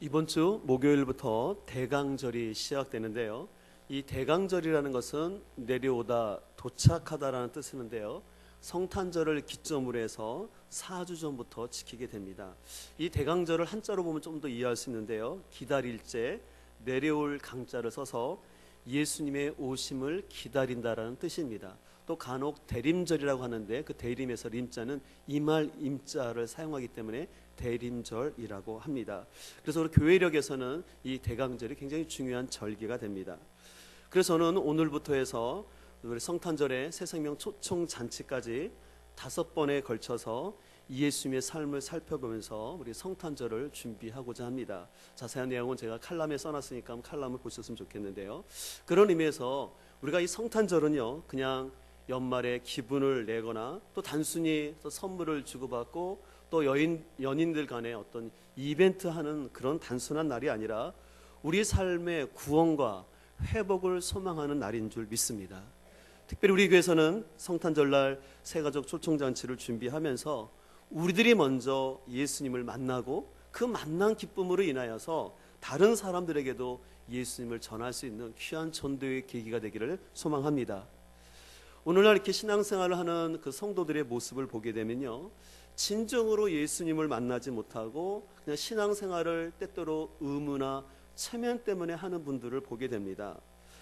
이번 주 목요일부터 대강절이 시작되는데요. 이 대강절이라는 것은 내려오다, 도착하다라는 뜻이는데요. 성탄절을 기점으로 해서 4주 전부터 지키게 됩니다. 이 대강절을 한자로 보면 좀 더 이해할 수 있는데요. 기다릴제, 내려올 강자를 써서 예수님의 오심을 기다린다라는 뜻입니다. 또 간혹 대림절이라고 하는데 그 대림에서 림자는 이말 임자를 사용하기 때문에 대림절이라고 합니다. 그래서 우리 교회력에서는 이 대강절이 굉장히 중요한 절기가 됩니다. 그래서 저는 오늘부터 해서 우리 성탄절의 새생명 초청 잔치까지 5번에 걸쳐서 예수님의 삶을 살펴보면서 우리 성탄절을 준비하고자 합니다. 자세한 내용은 제가 칼럼에 써놨으니까 칼럼을 보셨으면 좋겠는데요. 그런 의미에서 우리가 이 성탄절은요, 그냥 연말에 기분을 내거나 또 단순히 또 선물을 주고받고 또 연인들 간에 어떤 이벤트 하는 그런 단순한 날이 아니라 우리 삶의 구원과 회복을 소망하는 날인 줄 믿습니다. 특별히 우리 교회에서는 성탄절날 새가족 초청잔치를 준비하면서 우리들이 먼저 예수님을 만나고 그 만난 기쁨으로 인하여서 다른 사람들에게도 예수님을 전할 수 있는 귀한 전도의 계기가 되기를 소망합니다. 오늘날 이렇게 신앙생활을 하는 그 성도들의 모습을 보게 되면요, 진정으로 예수님을 만나지 못하고 그냥 신앙생활을 때때로 의무나 체면 때문에 하는 분들을 보게 됩니다.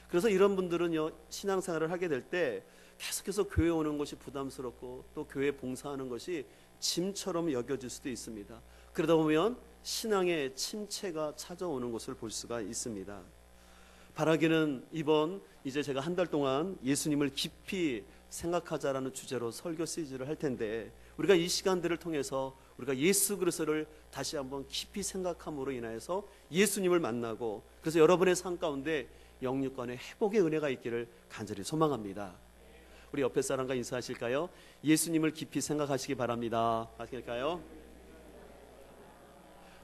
그래서 이런 분들은요, 신앙생활을 하게 될 때 계속해서 교회 오는 것이 부담스럽고 또 교회 봉사하는 것이 짐처럼 여겨질 수도 있습니다. 그러다 보면 신앙의 침체가 찾아오는 것을 볼 수가 있습니다. 바라기는 이번 이제 제가 한 달 동안 예수님을 깊이 생각하자라는 주제로 설교 시리즈를 할 텐데, 우리가 이 시간들을 통해서 우리가 예수 그리스도를 다시 한번 깊이 생각함으로 인하여서 예수님을 만나고, 그래서 여러분의 삶 가운데 영육간의 회복의 은혜가 있기를 간절히 소망합니다. 우리 옆에 사람과 인사하실까요? 예수님을 깊이 생각하시기 바랍니다. 하실까요?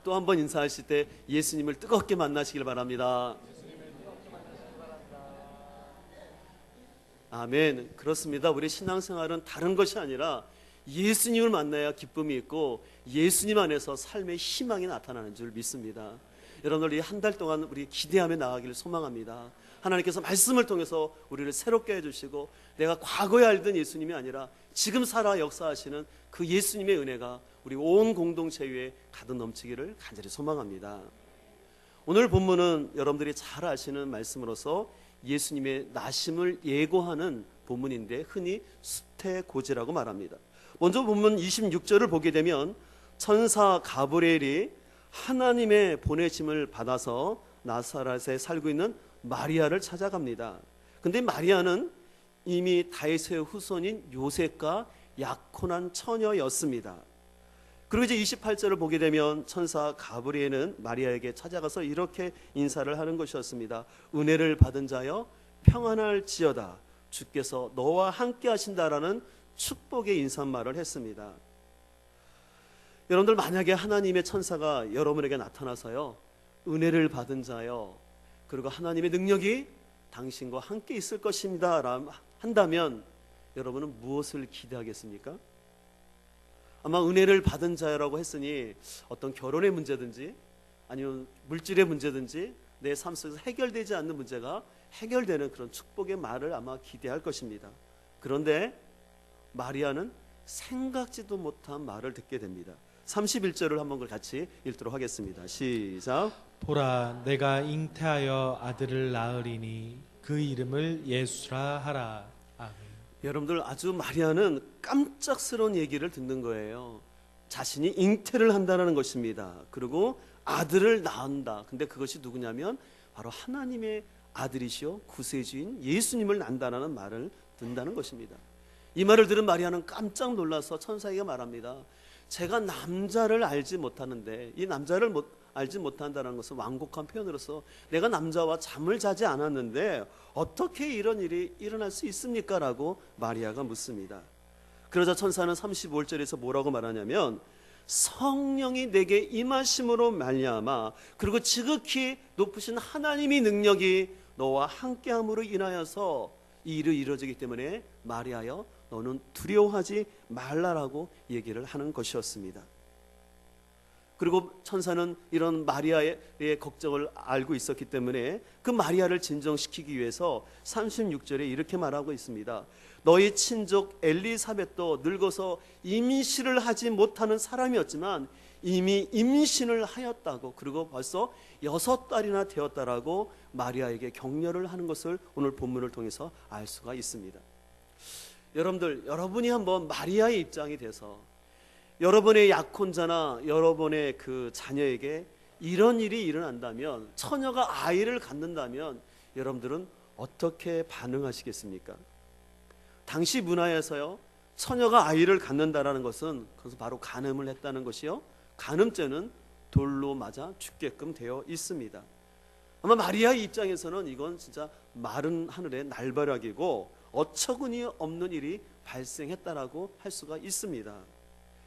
또 한 번 인사하실 때 예수님을 뜨겁게 만나시길 바랍니다. 아멘. 그렇습니다. 우리 신앙생활은 다른 것이 아니라 예수님을 만나야 기쁨이 있고 예수님 안에서 삶의 희망이 나타나는 줄 믿습니다. 여러분들 이 한 달 동안 우리 기대하며 나가기를 소망합니다. 하나님께서 말씀을 통해서 우리를 새롭게 해주시고 내가 과거에 알던 예수님이 아니라 지금 살아 역사하시는 그 예수님의 은혜가 우리 온 공동체 위에 가득 넘치기를 간절히 소망합니다. 오늘 본문은 여러분들이 잘 아시는 말씀으로서 예수님의 나심을 예고하는 본문인데 흔히 수태고지라고 말합니다. 먼저 본문 26절을 보게 되면 천사 가브리엘이 하나님의 보내심을 받아서 나사렛에 살고 있는 마리아를 찾아갑니다. 근데 마리아는 이미 다윗의 후손인 요셉과 약혼한 처녀였습니다. 그리고 이제 28절을 보게 되면 천사 가브리엘은 마리아에게 찾아가서 이렇게 인사를 하는 것이었습니다. 은혜를 받은 자여 평안할지어다, 주께서 너와 함께 하신다라는 축복의 인사말을 했습니다. 여러분들 만약에 하나님의 천사가 여러분에게 나타나서요, 은혜를 받은 자여, 그리고 하나님의 능력이 당신과 함께 있을 것입니다 한다면 여러분은 무엇을 기대하겠습니까? 아마 은혜를 받은 자라고 했으니 어떤 결혼의 문제든지 아니면 물질의 문제든지 내 삶 속에서 해결되지 않는 문제가 해결되는 그런 축복의 말을 아마 기대할 것입니다. 그런데 마리아는 생각지도 못한 말을 듣게 됩니다. 31절을 한번 같이 읽도록 하겠습니다. 시작. 보라, 내가 잉태하여 아들을 낳으리니 그 이름을 예수라 하라. 아멘. 여러분들, 아주 마리아는 깜짝스러운 얘기를 듣는 거예요. 자신이 잉태를 한다는 것입니다. 그리고 아들을 낳는다. 근데 그것이 누구냐면 바로 하나님의 아들이시오 구세주인 예수님을 낳는다는 말을 듣는다는 것입니다. 이 말을 들은 마리아는 깜짝 놀라서 천사에게 말합니다. 제가 남자를 알지 못하는데, 이 남자를 알지 못한다는 것은 완곡한 표현으로서 내가 남자와 잠을 자지 않았는데 어떻게 이런 일이 일어날 수 있습니까? 라고 마리아가 묻습니다. 그러자 천사는 35절에서 뭐라고 말하냐면, 성령이 내게 임하심으로 말미암아 그리고 지극히 높으신 하나님의 능력이 너와 함께함으로 인하여서 이 일이 이루어지기 때문에 마리아여, 너는 두려워하지 말라라고 얘기를 하는 것이었습니다. 그리고 천사는 이런 마리아의 걱정을 알고 있었기 때문에 그 마리아를 진정시키기 위해서 36절에 이렇게 말하고 있습니다. 너희 친족 엘리사벳도 늙어서 임신을 하지 못하는 사람이었지만 이미 임신을 하였다고, 그리고 벌써 6달이나 되었다라고 마리아에게 격려를 하는 것을 오늘 본문을 통해서 알 수가 있습니다. 여러분들, 여러분이 한번 마리아의 입장이 돼서 여러분의 약혼자나 여러분의 그 자녀에게 이런 일이 일어난다면, 처녀가 아이를 갖는다면 여러분들은 어떻게 반응하시겠습니까? 당시 문화에서요, 처녀가 아이를 갖는다라는 것은 그것은 바로 간음을 했다는 것이요, 간음죄는 돌로 맞아 죽게끔 되어 있습니다. 아마 마리아의 입장에서는 이건 진짜 마른 하늘의 날벼락이고 어처구니 없는 일이 발생했다라고 할 수가 있습니다.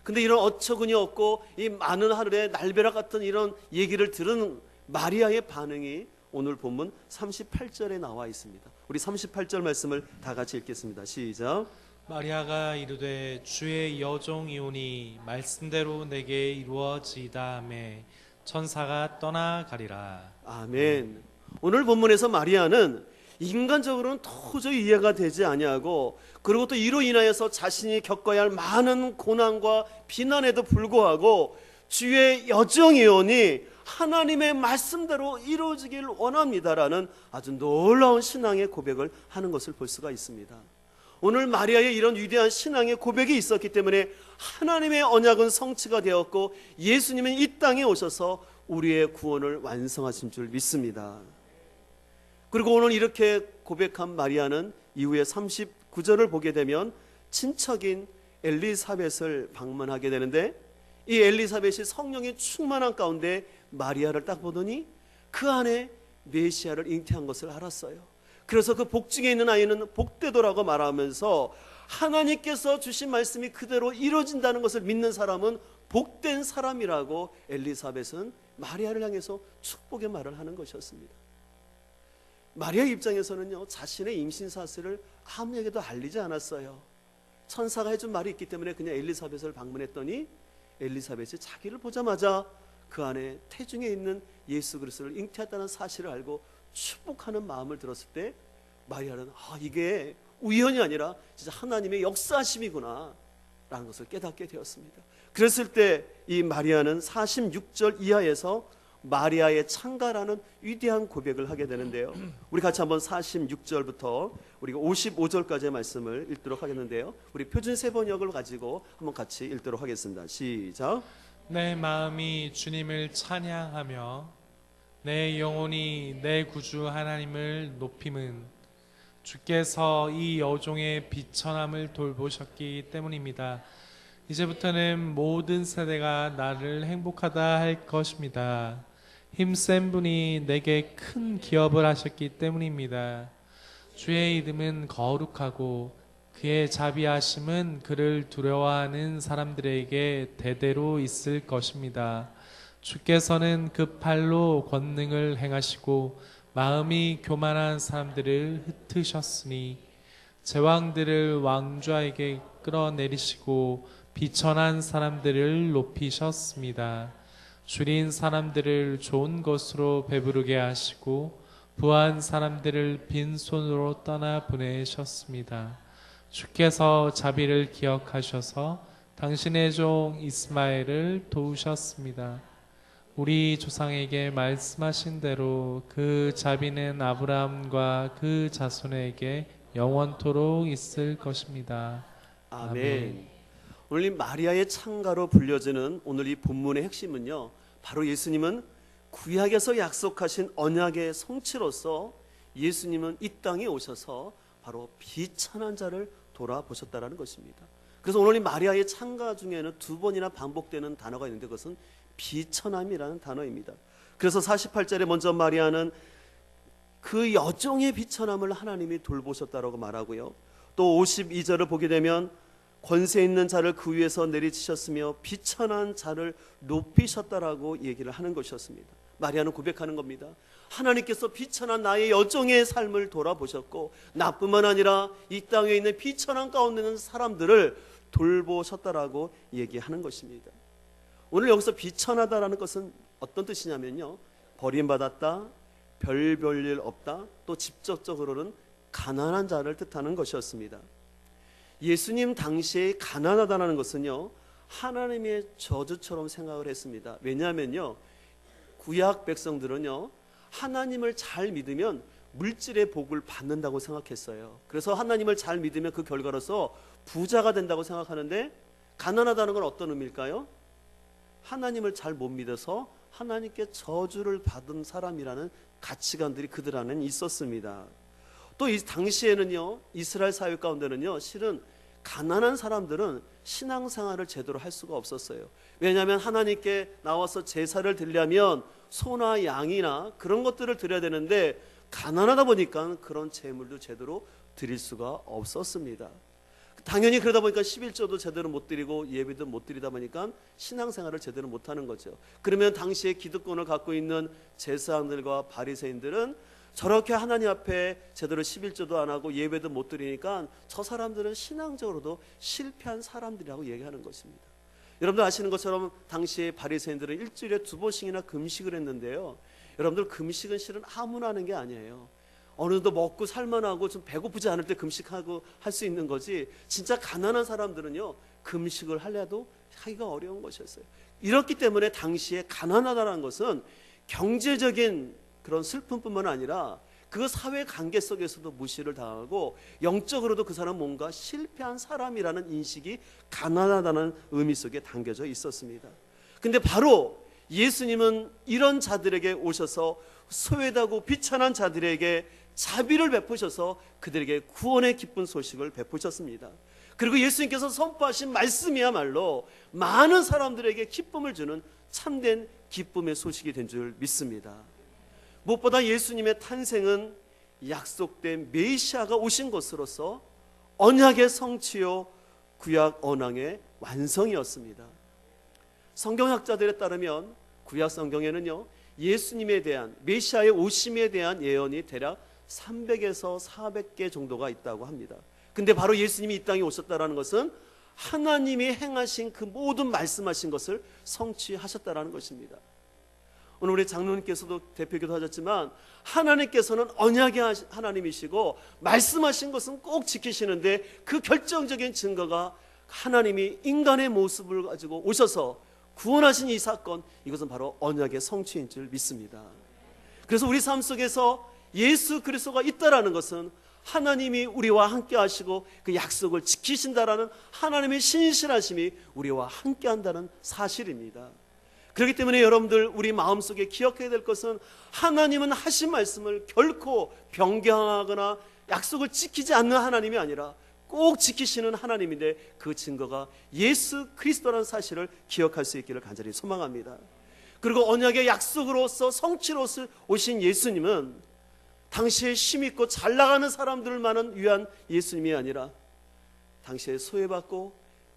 근데 이런 어처구니 없고 이 많은 하늘의 날벼락 같은 이런 얘기를 들은 마리아의 반응이 오늘 본문 38절에 나와 있습니다. 우리 38절 말씀을 다 같이 읽겠습니다. 시작. 마리아가 이르되 주의 여종이오니 말씀대로 내게 이루어지다매 천사가 떠나가리라. 아멘. 오늘 본문에서 마리아는 인간적으로는 도저히 이해가 되지 아니하고, 그리고 또 이로 인하여서 자신이 겪어야 할 많은 고난과 비난에도 불구하고 주의 여정이오니 하나님의 말씀대로 이루어지길 원합니다라는 아주 놀라운 신앙의 고백을 하는 것을 볼 수가 있습니다. 오늘 마리아의 이런 위대한 신앙의 고백이 있었기 때문에 하나님의 언약은 성취가 되었고 예수님은 이 땅에 오셔서 우리의 구원을 완성하신 줄 믿습니다. 그리고 오늘 이렇게 고백한 마리아는 이후에 39절을 보게 되면 친척인 엘리사벳을 방문하게 되는데, 이 엘리사벳이 성령이 충만한 가운데 마리아를 딱 보더니 그 안에 메시아를 잉태한 것을 알았어요. 그래서 그 복중에 있는 아이는 복되도라고 말하면서 하나님께서 주신 말씀이 그대로 이루어진다는 것을 믿는 사람은 복된 사람이라고 엘리사벳은 마리아를 향해서 축복의 말을 하는 것이었습니다. 마리아 입장에서는요, 자신의 임신 사실을 아무에게도 알리지 않았어요. 천사가 해준 말이 있기 때문에 그냥 엘리사벳을 방문했더니 엘리사벳이 자기를 보자마자 그 안에 태중에 있는 예수 그리스도를 잉태했다는 사실을 알고 축복하는 마음을 들었을 때 마리아는 이게 우연이 아니라 진짜 하나님의 역사하심이구나 라는 것을 깨닫게 되었습니다. 그랬을 때 이 마리아는 46절 이하에서 마리아의 창가라는 위대한 고백을 하게 되는데요, 우리 같이 한번 46절부터 우리가 55절까지의 말씀을 읽도록 하겠는데요, 우리 표준 세번역을 가지고 한번 같이 읽도록 하겠습니다. 시작. 내 마음이 주님을 찬양하며 내 영혼이 내 구주 하나님을 높임은 주께서 이 여종의 비천함을 돌보셨기 때문입니다. 이제부터는 모든 세대가 나를 행복하다 할 것입니다. 힘센 분이 내게 큰 기업을 하셨기 때문입니다. 주의 이름은 거룩하고 그의 자비하심은 그를 두려워하는 사람들에게 대대로 있을 것입니다. 주께서는 그 팔로 권능을 행하시고 마음이 교만한 사람들을 흩으셨으니 제왕들을 왕좌에게 끌어내리시고 비천한 사람들을 높이셨습니다. 줄인 사람들을 좋은 것으로 배부르게 하시고 부한 사람들을 빈손으로 떠나 보내셨습니다. 주께서 자비를 기억하셔서 당신의 종 이스마엘을 도우셨습니다. 우리 조상에게 말씀하신 대로 그 자비는 아브라함과 그 자손에게 영원토록 있을 것입니다. 아멘. 오늘 이 마리아의 창가로 불려지는 오늘 이 본문의 핵심은요, 바로 예수님은 구약에서 약속하신 언약의 성취로서 예수님은 이 땅에 오셔서 바로 비천한 자를 돌아보셨다라는 것입니다. 그래서 오늘 이 마리아의 창가 중에는 2번이나 반복되는 단어가 있는데 그것은 비천함이라는 단어입니다. 그래서 48절에 먼저 마리아는 그 여종의 비천함을 하나님이 돌보셨다라고 말하고요, 또 52절을 보게 되면 권세 있는 자를 그 위에서 내리치셨으며 비천한 자를 높이셨다라고 얘기를 하는 것이었습니다. 마리아는 고백하는 겁니다. 하나님께서 비천한 나의 여종의 삶을 돌아보셨고 나뿐만 아니라 이 땅에 있는 비천한 가운데 있는 사람들을 돌보셨다라고 얘기하는 것입니다. 오늘 여기서 비천하다라는 것은 어떤 뜻이냐면요, 버림받았다, 별 볼일 없다, 또 직접적으로는 가난한 자를 뜻하는 것이었습니다. 예수님 당시에 가난하다는 것은요, 하나님의 저주처럼 생각을 했습니다. 왜냐하면요, 구약 백성들은요, 하나님을 잘 믿으면 물질의 복을 받는다고 생각했어요. 그래서 하나님을 잘 믿으면 그 결과로서 부자가 된다고 생각하는데, 가난하다는 건 어떤 의미일까요? 하나님을 잘 못 믿어서 하나님께 저주를 받은 사람이라는 가치관들이 그들 안에 있었습니다. 또 이 당시에는요, 이스라엘 사회 가운데는요, 실은 가난한 사람들은 신앙생활을 제대로 할 수가 없었어요. 왜냐하면 하나님께 나와서 제사를 드리려면 소나 양이나 그런 것들을 드려야 되는데, 가난하다 보니까 그런 제물도 제대로 드릴 수가 없었습니다. 당연히 그러다 보니까 11조도 제대로 못 드리고 예배도 못 드리다 보니까 신앙생활을 제대로 못하는 거죠. 그러면 당시에 기득권을 갖고 있는 제사장들과 바리새인들은 저렇게 하나님 앞에 제대로 11조도 안 하고 예배도 못 드리니까 저 사람들은 신앙적으로도 실패한 사람들이라고 얘기하는 것입니다. 여러분들 아시는 것처럼 당시에 바리새인들은 일주일에 2번씩이나 금식을 했는데요, 여러분들 금식은 실은 아무나 하는 게 아니에요. 어느 정도 먹고 살만하고 좀 배고프지 않을 때 금식하고 할 수 있는 거지, 진짜 가난한 사람들은요, 금식을 하려도 하기가 어려운 것이었어요. 이렇기 때문에 당시에 가난하다는 것은 경제적인 그런 슬픔뿐만 아니라 그 사회 관계 속에서도 무시를 당하고 영적으로도 그 사람은 뭔가 실패한 사람이라는 인식이 가난하다는 의미 속에 담겨져 있었습니다. 근데 바로 예수님은 이런 자들에게 오셔서 소외되고 비천한 자들에게 자비를 베푸셔서 그들에게 구원의 기쁜 소식을 베푸셨습니다. 그리고 예수님께서 선포하신 말씀이야말로 많은 사람들에게 기쁨을 주는 참된 기쁨의 소식이 된 줄 믿습니다. 무엇보다 예수님의 탄생은 약속된 메시아가 오신 것으로서 언약의 성취요 구약 언왕의 완성이었습니다. 성경학자들에 따르면 구약 성경에는요, 예수님에 대한 메시아의 오심에 대한 예언이 대략 300에서 400개 정도가 있다고 합니다. 근데 바로 예수님이 이 땅에 오셨다는 것은 하나님이 행하신 그 모든 말씀하신 것을 성취하셨다는 것입니다. 오늘 우리 장로님께서도 대표기도 하셨지만, 하나님께서는 언약의 하나님이시고 말씀하신 것은 꼭 지키시는데, 그 결정적인 증거가 하나님이 인간의 모습을 가지고 오셔서 구원하신 이 사건, 이것은 바로 언약의 성취인 줄 믿습니다. 그래서 우리 삶 속에서 예수 그리스도가 있다라는 것은 하나님이 우리와 함께 하시고 그 약속을 지키신다라는 하나님의 신실하심이 우리와 함께 한다는 사실입니다. 그렇기 때문에 여러분들, 우리 마음속에 기억해야 될 것은 하나님은 하신 말씀을 결코 변경하거나 약속을 지키지 않는 하나님이 아니라 꼭 지키시는 하나님인데, 그 증거가 예수 그리스도라는 사실을 기억할 수 있기를 간절히 소망합니다. 그리고 언약의 약속으로서 성취로서 오신 예수님은 당시에 힘있고 잘 나가는 사람들만은 위한 예수님이 아니라 당시에 소외받고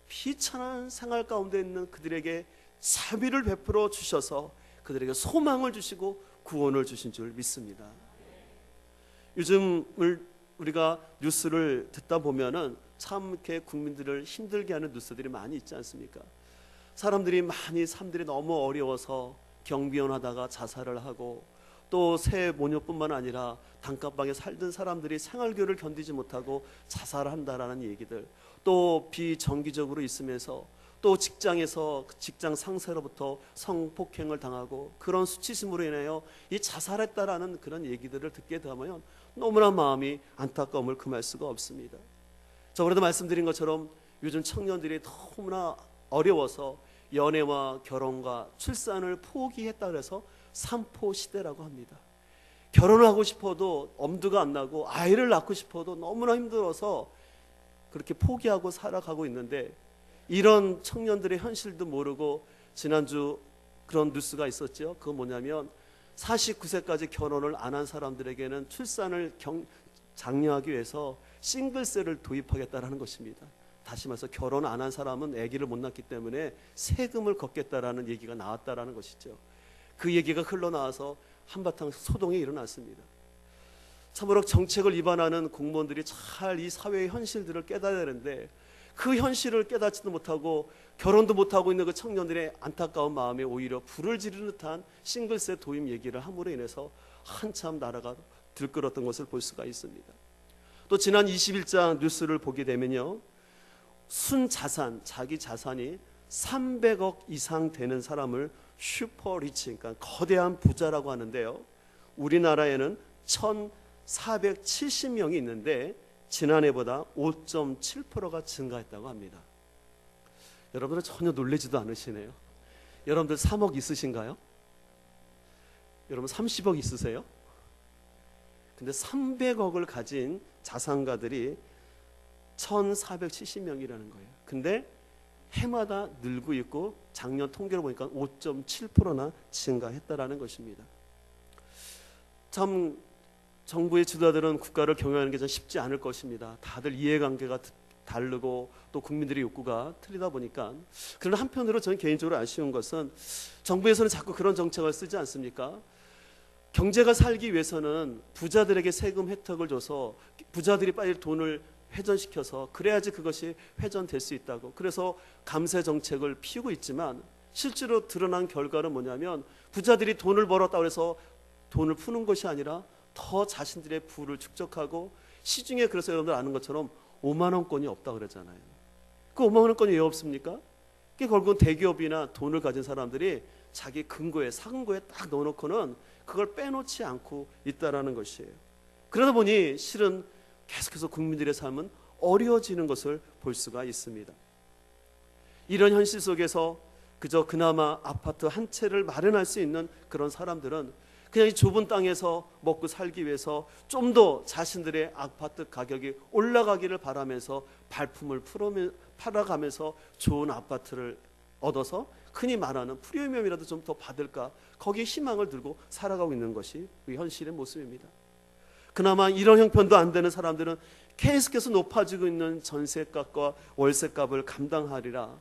비천한 생활 가운데 있는 그들에게 자비를 베풀어 주셔서 그들에게 소망을 주시고 구원을 주신 줄 믿습니다. 요즘을 우리가 뉴스를 듣다 보면은 참 이렇게 국민들을 힘들게 하는 뉴스들이 많이 있지 않습니까? 사람들이 많이 삶들이 너무 어려워서 경비원 하다가 자살을 하고, 또 새 모녀뿐만 아니라 단칸방에 살던 사람들이 생활교를 견디지 못하고 자살을 한다라는 얘기들, 또 비정기적으로 있으면서 또 직장에서 직장 상사로부터 성폭행을 당하고 그런 수치심으로 인하여 이 자살했다라는 그런 얘기들을 듣게 되면 너무나 마음이 안타까움을 금할 수가 없습니다. 저번에도 말씀드린 것처럼 요즘 청년들이 너무나 어려워서 연애와 결혼과 출산을 포기했다 그래서 삼포 시대라고 합니다. 결혼을 하고 싶어도 엄두가 안 나고 아이를 낳고 싶어도 너무나 힘들어서 그렇게 포기하고 살아가고 있는데, 이런 청년들의 현실도 모르고 지난주 그런 뉴스가 있었죠. 그건 뭐냐면 49세까지 결혼을 안 한 사람들에게는 출산을 장려하기 위해서 싱글세를 도입하겠다라는 것입니다. 다시 말해서 결혼 안 한 사람은 아기를 못 낳기 때문에 세금을 걷겠다라는 얘기가 나왔다라는 것이죠. 그 얘기가 흘러나와서 한바탕 소동이 일어났습니다. 참으로 정책을 위반하는 공무원들이 잘 이 사회의 현실들을 깨달아야 되는데, 그 현실을 깨닫지도 못하고 결혼도 못하고 있는 그 청년들의 안타까운 마음에 오히려 불을 지르는 듯한 싱글세 도입 얘기를 함으로 인해서 한참 나라가 들끓었던 것을 볼 수가 있습니다. 또 지난 21장 뉴스를 보게 되면요, 순자산, 자기 자산이 300억 이상 되는 사람을 슈퍼리치, 그러니까 거대한 부자라고 하는데요, 우리나라에는 1,470명이 있는데 지난해보다 5.7%가 증가했다고 합니다. 여러분은 전혀 놀라지도 않으시네요. 여러분들 3억 있으신가요? 여러분 30억 있으세요? 근데 300억을 가진 자산가들이 1,470명이라는 거예요. 근데 해마다 늘고 있고 작년 통계를 보니까 5.7%나 증가했다라는 것입니다. 참 정부의 지도자들은 국가를 경영하는 게 좀 쉽지 않을 것입니다. 다들 이해관계가 다르고 또 국민들의 욕구가 틀리다 보니까. 그러나 한편으로 저는 개인적으로 아쉬운 것은 정부에서는 자꾸 그런 정책을 쓰지 않습니까? 경제가 살기 위해서는 부자들에게 세금 혜택을 줘서 부자들이 빨리 돈을 회전시켜서 그래야지 그것이 회전될 수 있다고, 그래서 감세 정책을 피우고 있지만 실제로 드러난 결과는 뭐냐면 부자들이 돈을 벌었다고 해서 돈을 푸는 것이 아니라 더 자신들의 부를 축적하고, 시중에 그래서 여러분들 아는 것처럼 5만 원권이 없다 그러잖아요. 그 5만 원권이 왜 없습니까? 그게 결국은 대기업이나 돈을 가진 사람들이 자기 금고에, 사금고에 딱 넣어놓고는 그걸 빼놓지 않고 있다라는 것이에요. 그러다 보니 실은 계속해서 국민들의 삶은 어려워지는 것을 볼 수가 있습니다. 이런 현실 속에서 그저 그나마 아파트 한 채를 마련할 수 있는 그런 사람들은 그냥 이 좁은 땅에서 먹고 살기 위해서 좀 더 자신들의 아파트 가격이 올라가기를 바라면서 발품을 팔아가면서 좋은 아파트를 얻어서 흔히 말하는 프리미엄이라도 좀 더 받을까, 거기에 희망을 들고 살아가고 있는 것이 우리 현실의 모습입니다. 그나마 이런 형편도 안 되는 사람들은 계속해서 높아지고 있는 전세값과 월세값을 감당하리라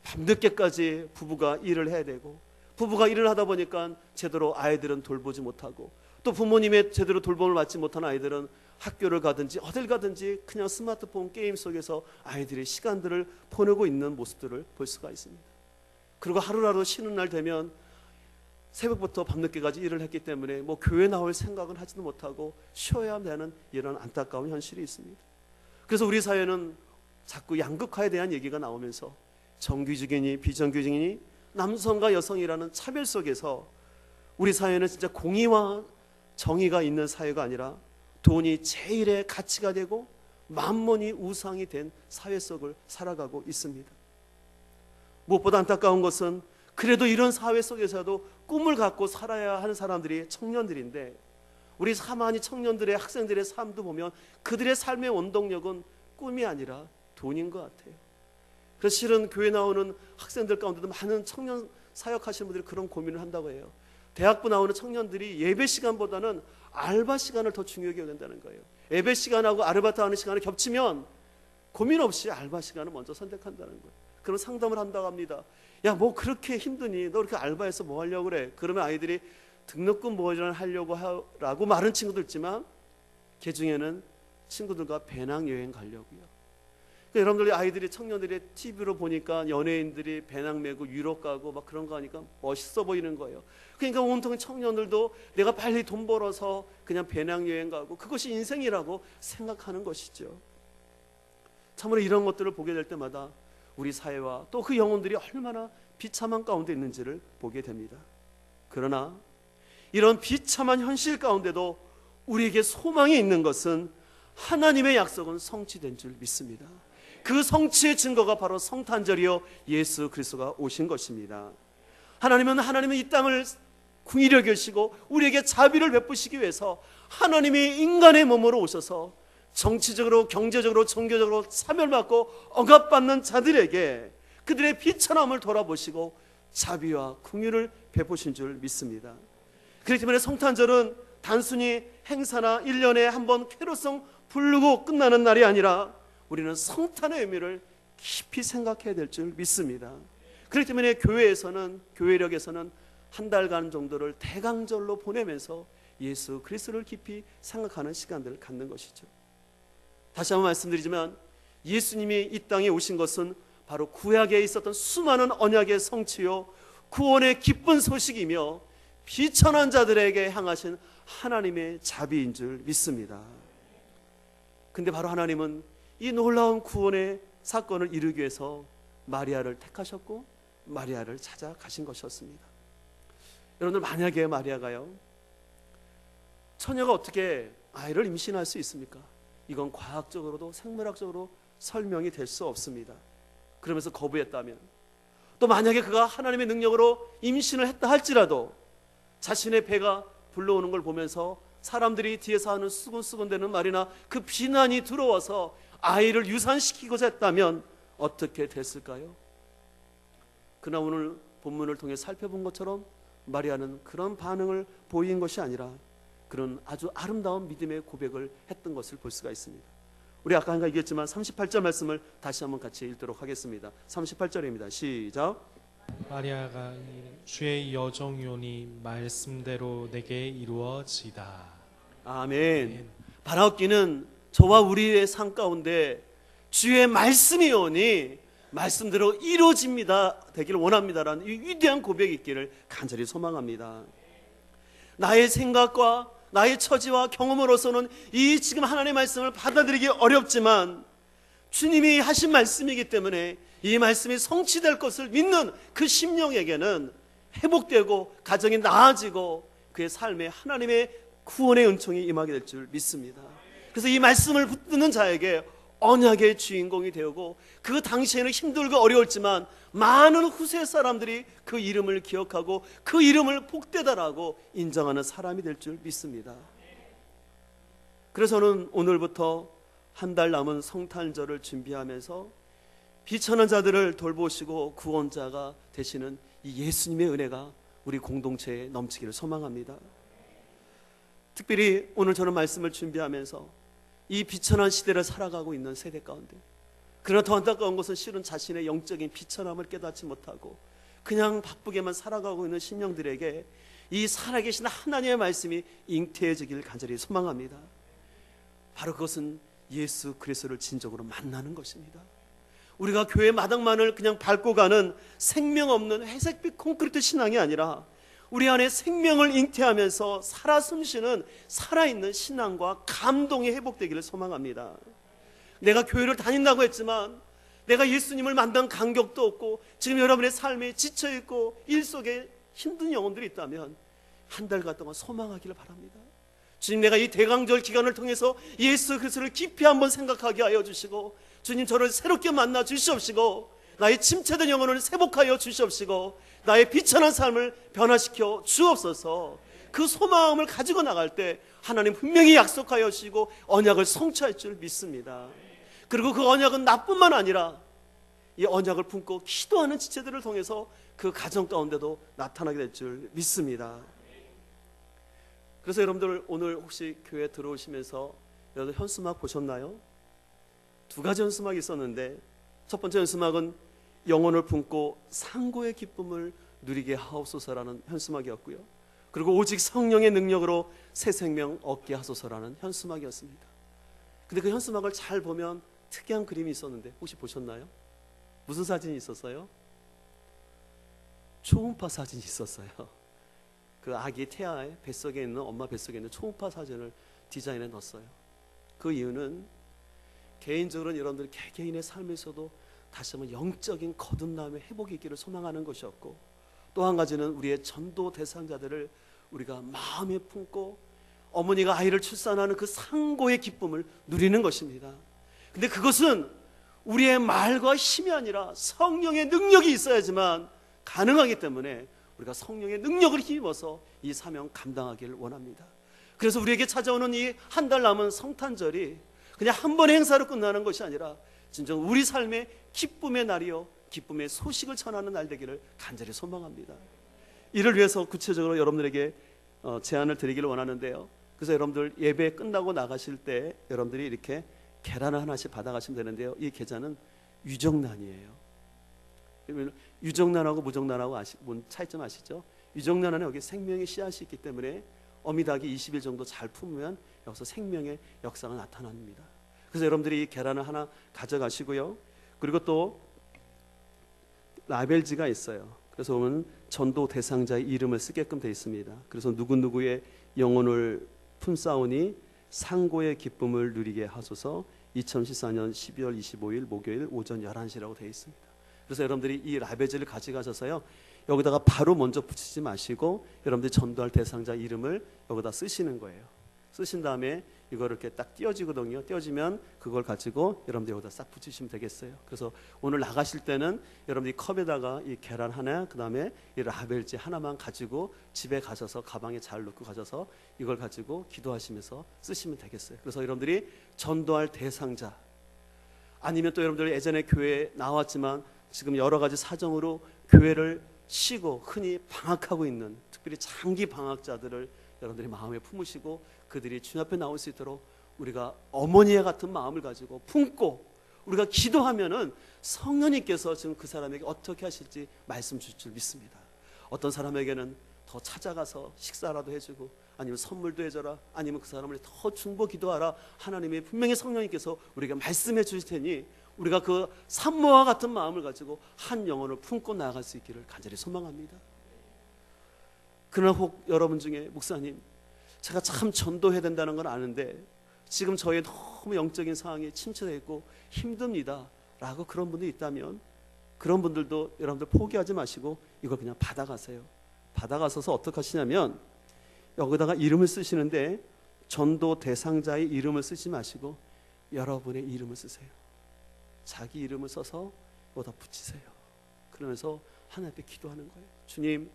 밤늦게까지 부부가 일을 해야 되고, 부부가 일을 하다 보니까 제대로 아이들은 돌보지 못하고, 또 부모님의 제대로 돌봄을 받지 못한 아이들은 학교를 가든지 어딜 가든지 그냥 스마트폰 게임 속에서 아이들의 시간들을 보내고 있는 모습들을 볼 수가 있습니다. 그리고 하루라도 쉬는 날 되면 새벽부터 밤늦게까지 일을 했기 때문에 뭐 교회 나올 생각은 하지도 못하고 쉬어야 되는 이런 안타까운 현실이 있습니다. 그래서 우리 사회는 자꾸 양극화에 대한 얘기가 나오면서 정규직이니 비정규직이니 남성과 여성이라는 차별 속에서 우리 사회는 진짜 공의와 정의가 있는 사회가 아니라 돈이 제일의 가치가 되고 만몬이 우상이 된 사회 속을 살아가고 있습니다. 무엇보다 안타까운 것은 그래도 이런 사회 속에서도 꿈을 갖고 살아야 하는 사람들이 청년들인데, 우리 사만이 청년들의, 학생들의 삶도 보면 그들의 삶의 원동력은 꿈이 아니라 돈인 것 같아요. 그래서 실은 교회 나오는 학생들 가운데도 많은 청년 사역하시는 분들이 그런 고민을 한다고 해요. 대학부 나오는 청년들이 예배 시간보다는 알바 시간을 더 중요하게 여긴다는 거예요. 예배 시간하고 아르바이트 하는 시간을 겹치면 고민 없이 알바 시간을 먼저 선택한다는 거예요. 그런 상담을 한다고 합니다. 야, 뭐 그렇게 힘드니? 너 이렇게 알바해서 뭐 하려고 그래? 그러면 아이들이 등록금 모전을 하려고 하라고 말하는 친구도 있지만 그 중에는 친구들과 배낭여행 가려고요. 그러니까 여러분들이 아이들이, 청년들이 TV로 보니까 연예인들이 배낭 메고 유럽 가고 막 그런 거 하니까 멋있어 보이는 거예요. 그러니까 온통 청년들도 내가 빨리 돈 벌어서 그냥 배낭여행 가고 그것이 인생이라고 생각하는 것이죠. 참으로 이런 것들을 보게 될 때마다 우리 사회와 또 그 영혼들이 얼마나 비참한 가운데 있는지를 보게 됩니다. 그러나 이런 비참한 현실 가운데도 우리에게 소망이 있는 것은 하나님의 약속은 성취된 줄 믿습니다. 그 성취의 증거가 바로 성탄절이요 예수 그리스도가 오신 것입니다. 하나님은 이 땅을 궁일히 여기시고 우리에게 자비를 베푸시기 위해서 하나님이 인간의 몸으로 오셔서 정치적으로, 경제적으로, 종교적으로 차별받고 억압받는 자들에게 그들의 비천함을 돌아보시고 자비와 긍휼을 베푸신 줄 믿습니다. 그렇기 때문에 성탄절은 단순히 행사나 1년에 한 번 캐롤송 부르고 끝나는 날이 아니라 우리는 성탄의 의미를 깊이 생각해야 될 줄 믿습니다. 그렇기 때문에 교회에서는, 교회력에서는 한 달간 정도를 대강절로 보내면서 예수 그리스도를 깊이 생각하는 시간들을 갖는 것이죠. 다시 한번 말씀드리지만 예수님이 이 땅에 오신 것은 바로 구약에 있었던 수많은 언약의 성취요 구원의 기쁜 소식이며 비천한 자들에게 향하신 하나님의 자비인 줄 믿습니다. 근데 바로 하나님은 이 놀라운 구원의 사건을 이루기 위해서 마리아를 택하셨고 마리아를 찾아가신 것이었습니다. 여러분들, 만약에 마리아가요, 처녀가 어떻게 아이를 임신할 수 있습니까? 이건 과학적으로도 생물학적으로 설명이 될 수 없습니다. 그러면서 거부했다면, 또 만약에 그가 하나님의 능력으로 임신을 했다 할지라도 자신의 배가 불러오는 걸 보면서 사람들이 뒤에서 하는 수근수근대는 말이나 그 비난이 들어와서 아이를 유산시키고자 했다면 어떻게 됐을까요? 그러나 오늘 본문을 통해 살펴본 것처럼 마리아는 그런 반응을 보인 것이 아니라 그런 아주 아름다운 믿음의 고백을 했던 것을 볼 수가 있습니다. 우리 아까 한가 얘기했지만 38절 말씀을 다시 한번 같이 읽도록 하겠습니다. 38절입니다. 시작. 마리아가 주의 여종이오니 말씀대로 내게 이루어지다. 아멘. 바라옵기는 저와 우리의 삶 가운데 주의 말씀이 오니 말씀대로 이루어집니다 되기를 원합니다라는 이 위대한 고백이 있기를 간절히 소망합니다. 나의 생각과 나의 처지와 경험으로서는 이 지금 하나님의 말씀을 받아들이기 어렵지만 주님이 하신 말씀이기 때문에 이 말씀이 성취될 것을 믿는 그 심령에게는 회복되고 가정이 나아지고 그의 삶에 하나님의 구원의 은총이 임하게 될 줄 믿습니다. 그래서 이 말씀을 붙드는 자에게 언약의 주인공이 되고 그 당시에는 힘들고 어려웠지만 많은 후세 사람들이 그 이름을 기억하고 그 이름을 복되다라고 인정하는 사람이 될 줄 믿습니다. 그래서 저는 오늘부터 한 달 남은 성탄절을 준비하면서 비천한 자들을 돌보시고 구원자가 되시는 이 예수님의 은혜가 우리 공동체에 넘치기를 소망합니다. 특별히 오늘 저는 말씀을 준비하면서 이 비천한 시대를 살아가고 있는 세대 가운데, 그러나 더 안타까운 것은 실은 자신의 영적인 비천함을 깨닫지 못하고 그냥 바쁘게만 살아가고 있는 심령들에게 이 살아계신 하나님의 말씀이 잉태해지길 간절히 소망합니다. 바로 그것은 예수 그리스도를 진정으로 만나는 것입니다. 우리가 교회 마당만을 그냥 밟고 가는 생명 없는 회색빛 콘크리트 신앙이 아니라 우리 안에 생명을 잉태하면서 살아 숨쉬는 살아있는 신앙과 감동이 회복되기를 소망합니다. 내가 교회를 다닌다고 했지만 내가 예수님을 만난 간격도 없고 지금 여러분의 삶에 지쳐있고 일 속에 힘든 영혼들이 있다면 한 달간 동안 소망하기를 바랍니다. 주님, 내가 이 대강절 기간을 통해서 예수 그리스도를 깊이 한번 생각하게 하여 주시고, 주님 저를 새롭게 만나 주시옵시고, 나의 침체된 영혼을 회복하여 주시옵시고, 나의 비천한 삶을 변화시켜 주옵소서. 그 소망을 가지고 나갈 때 하나님 분명히 약속하여 주시고 언약을 성취할 줄 믿습니다. 그리고 그 언약은 나뿐만 아니라 이 언약을 품고 기도하는 지체들을 통해서 그 가정 가운데도 나타나게 될 줄 믿습니다. 그래서 여러분들, 오늘 혹시 교회 들어오시면서 여러분 현수막 보셨나요? 두 가지 현수막이 있었는데, 첫 번째 현수막은 영혼을 품고 상고의 기쁨을 누리게 하옵소서라는 현수막이었고요, 그리고 오직 성령의 능력으로 새 생명 얻게 하소서라는 현수막이었습니다. 근데 그 현수막을 잘 보면 특이한 그림이 있었는데 혹시 보셨나요? 무슨 사진이 있었어요? 초음파 사진이 있었어요. 그 아기 태아의 뱃속에 있는, 엄마 뱃속에 있는 초음파 사진을 디자인해 넣었어요. 그 이유는 개인적으로는 여러분들 개개인의 삶에서도 다시 한번 영적인 거듭남의 회복이 있기를 소망하는 것이었고, 또 한 가지는 우리의 전도 대상자들을 우리가 마음에 품고 어머니가 아이를 출산하는 그 상고의 기쁨을 누리는 것입니다. 근데 그것은 우리의 말과 힘이 아니라 성령의 능력이 있어야지만 가능하기 때문에 우리가 성령의 능력을 힘입어서 이 사명 감당하기를 원합니다. 그래서 우리에게 찾아오는 이 한 달 남은 성탄절이 그냥 한 번의 행사로 끝나는 것이 아니라 진정 우리 삶의 기쁨의 날이요, 기쁨의 소식을 전하는 날 되기를 간절히 소망합니다. 이를 위해서 구체적으로 여러분들에게 제안을 드리기를 원하는데요, 그래서 여러분들 예배 끝나고 나가실 때 여러분들이 이렇게 계란을 하나씩 받아가시면 되는데요, 이 계좌는 유정란이에요. 유정란하고 무정란하고 뭔 차이점 아시죠? 유정란은 여기 생명의 씨앗이 있기 때문에 어미닭이 20일 정도 잘 품으면 여기서 생명의 역사가 나타납니다. 그래서 여러분들이 이 계란을 하나 가져가시고요. 그리고 또 라벨지가 있어요. 그래서 보면 전도 대상자의 이름을 쓰게끔 되어 있습니다. 그래서 누구누구의 영혼을 품싸우니 상고의 기쁨을 누리게 하소서. 2014년 12월 25일 목요일 오전 11시라고 되어 있습니다. 그래서 여러분들이 이 라벨지를 가져가셔서요, 여기다가 바로 먼저 붙이지 마시고 여러분들이 전도할 대상자 이름을 여기다 쓰시는 거예요. 쓰신 다음에 이거를 이렇게 딱 띄워지거든요. 띄워지면 그걸 가지고 여러분들 여기다 싹 붙이시면 되겠어요. 그래서 오늘 나가실 때는 여러분들이 컵에다가 이 계란 하나, 그 다음에 이 라벨지 하나만 가지고 집에 가셔서 가방에 잘 넣고 가셔서 이걸 가지고 기도하시면서 쓰시면 되겠어요. 그래서 여러분들이 전도할 대상자, 아니면 또 여러분들 예전에 교회에 나왔지만 지금 여러 가지 사정으로 교회를 쉬고 흔히 방학하고 있는, 특별히 장기 방학자들을 여러분들이 마음에 품으시고 그들이 주님 앞에 나올 수 있도록 우리가 어머니와 같은 마음을 가지고 품고 우리가 기도하면은 성령님께서 지금 그 사람에게 어떻게 하실지 말씀 주실 줄 믿습니다. 어떤 사람에게는 더 찾아가서 식사라도 해주고, 아니면 선물도 해줘라, 아니면 그 사람을 더 중보 기도하라, 하나님이 분명히 성령님께서 우리에게 말씀해 주실 테니 우리가 그 산모와 같은 마음을 가지고 한 영혼을 품고 나아갈 수 있기를 간절히 소망합니다. 그러나 혹 여러분 중에 목사님, 제가 참 전도해야 된다는 건 아는데 지금 저의 너무 영적인 상황이 침체되어 있고 힘듭니다 라고 그런 분들이 있다면, 그런 분들도 여러분들 포기하지 마시고 이걸 그냥 받아가세요. 받아가셔서 어떻게 하시냐면 여기다가 이름을 쓰시는데 전도 대상자의 이름을 쓰지 마시고 여러분의 이름을 쓰세요. 자기 이름을 써서 여기다 붙이세요. 그러면서 하나님 앞에 기도하는 거예요. 주님,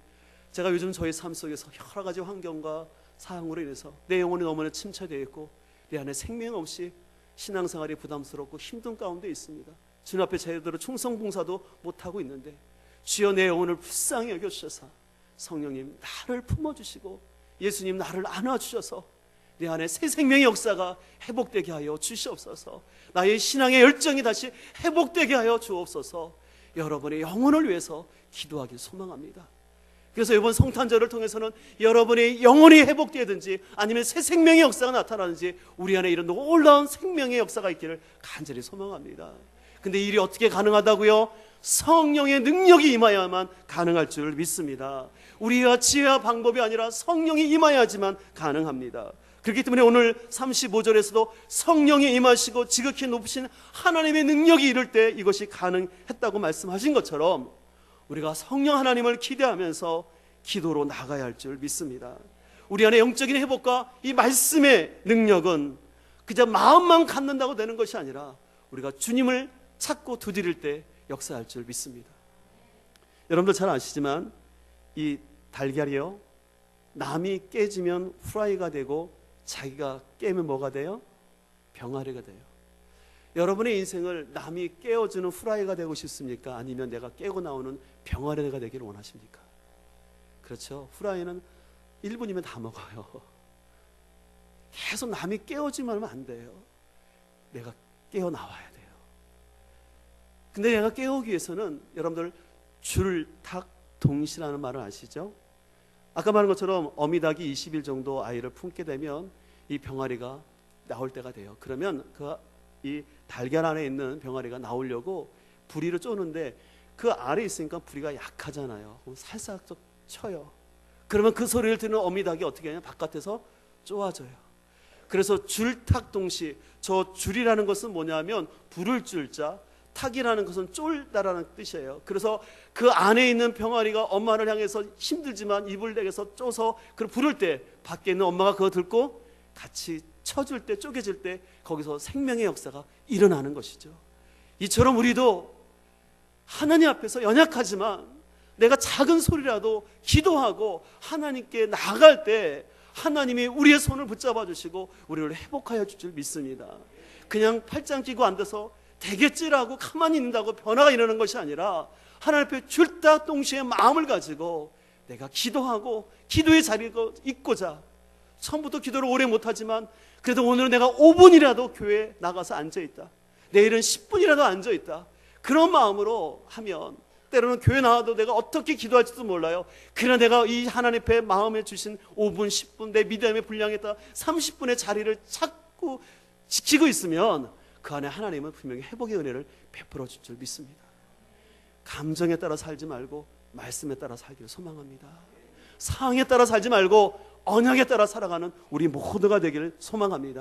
제가 요즘 저희 삶 속에서 여러 가지 환경과 사항으로 인해서 내 영혼이 너무나 침체되어 있고 내 안에 생명 없이 신앙생활이 부담스럽고 힘든 가운데 있습니다. 주님 앞에 제대로 충성봉사도 못하고 있는데 주여 내 영혼을 불쌍히 여겨주셔서 성령님 나를 품어주시고 예수님 나를 안아주셔서 내 안에 새 생명의 역사가 회복되게 하여 주시옵소서. 나의 신앙의 열정이 다시 회복되게 하여 주옵소서. 여러분의 영혼을 위해서 기도하길 소망합니다. 그래서 이번 성탄절을 통해서는 여러분의 영혼이 회복되든지 아니면 새 생명의 역사가 나타나든지 우리 안에 이런 놀라운 생명의 역사가 있기를 간절히 소망합니다. 근데 일이 어떻게 가능하다고요? 성령의 능력이 임하여야만 가능할 줄 믿습니다. 우리와 지혜와 방법이 아니라 성령이 임하여야지만 가능합니다. 그렇기 때문에 오늘 35절에서도 성령이 임하시고 지극히 높으신 하나님의 능력이 이를 때 이것이 가능했다고 말씀하신 것처럼 우리가 성령 하나님을 기대하면서 기도로 나가야 할 줄 믿습니다. 우리 안에 영적인 회복과 이 말씀의 능력은 그저 마음만 갖는다고 되는 것이 아니라 우리가 주님을 찾고 두드릴 때 역사할 줄 믿습니다. 여러분들 잘 아시지만 이 달걀이요, 남이 깨지면 후라이가 되고 자기가 깨면 뭐가 돼요? 병아리가 돼요. 여러분의 인생을 남이 깨워주는 후라이가 되고 싶습니까? 아니면 내가 깨고 나오는 병아리가 되기를 원하십니까? 그렇죠. 후라이는 1분이면 다 먹어요. 계속 남이 깨워주면 하면 안 돼요. 내가 깨어나와야 돼요. 근데 내가 깨우기 위해서는 여러분들 줄닭동시라는 말을 아시죠? 아까 말한 것처럼 어미닭이 20일 정도 아이를 품게 되면 이 병아리가 나올 때가 돼요. 그러면 이 달걀 안에 있는 병아리가 나오려고 부리를 쪼는데 그 아래에 있으니까 부리가 약하잖아요. 그럼 살짝 쳐요. 그러면 그 소리를 듣는 어미닭이 어떻게 하냐? 바깥에서 쪼아져요. 그래서 줄탁동시, 저 줄이라는 것은 뭐냐면 불을 줄 자, 탁이라는 것은 쫄다라는 뜻이에요. 그래서 그 안에 있는 병아리가 엄마를 향해서 힘들지만 입을 내서 쪼서 부를 때 밖에 있는 엄마가 그거 듣고 같이 쳐줄 때, 쪼개질 때 거기서 생명의 역사가 일어나는 것이죠. 이처럼 우리도 하나님 앞에서 연약하지만 내가 작은 소리라도 기도하고 하나님께 나아갈 때 하나님이 우리의 손을 붙잡아 주시고 우리를 회복하여 줄 줄 믿습니다. 그냥 팔짱 끼고 앉아서 되겠지라고 가만히 있는다고 변화가 일어나는 것이 아니라 하나님 앞에 줄닭동시에 마음을 가지고 내가 기도하고 기도의 자리에 있고자, 처음부터 기도를 오래 못하지만 그래도 오늘은 내가 5분이라도 교회에 나가서 앉아있다, 내일은 10분이라도 앉아있다, 그런 마음으로 하면 때로는 교회 나와도 내가 어떻게 기도할지도 몰라요. 그러나 내가 이 하나님 앞에 마음에 주신 5분, 10분 내 믿음의 분량에다 30분의 자리를 찾고 지키고 있으면 그 안에 하나님은 분명히 회복의 은혜를 베풀어 줄 줄 믿습니다. 감정에 따라 살지 말고 말씀에 따라 살기를 소망합니다. 상황에 따라 살지 말고 언약에 따라 살아가는 우리 모두가 되기를 소망합니다.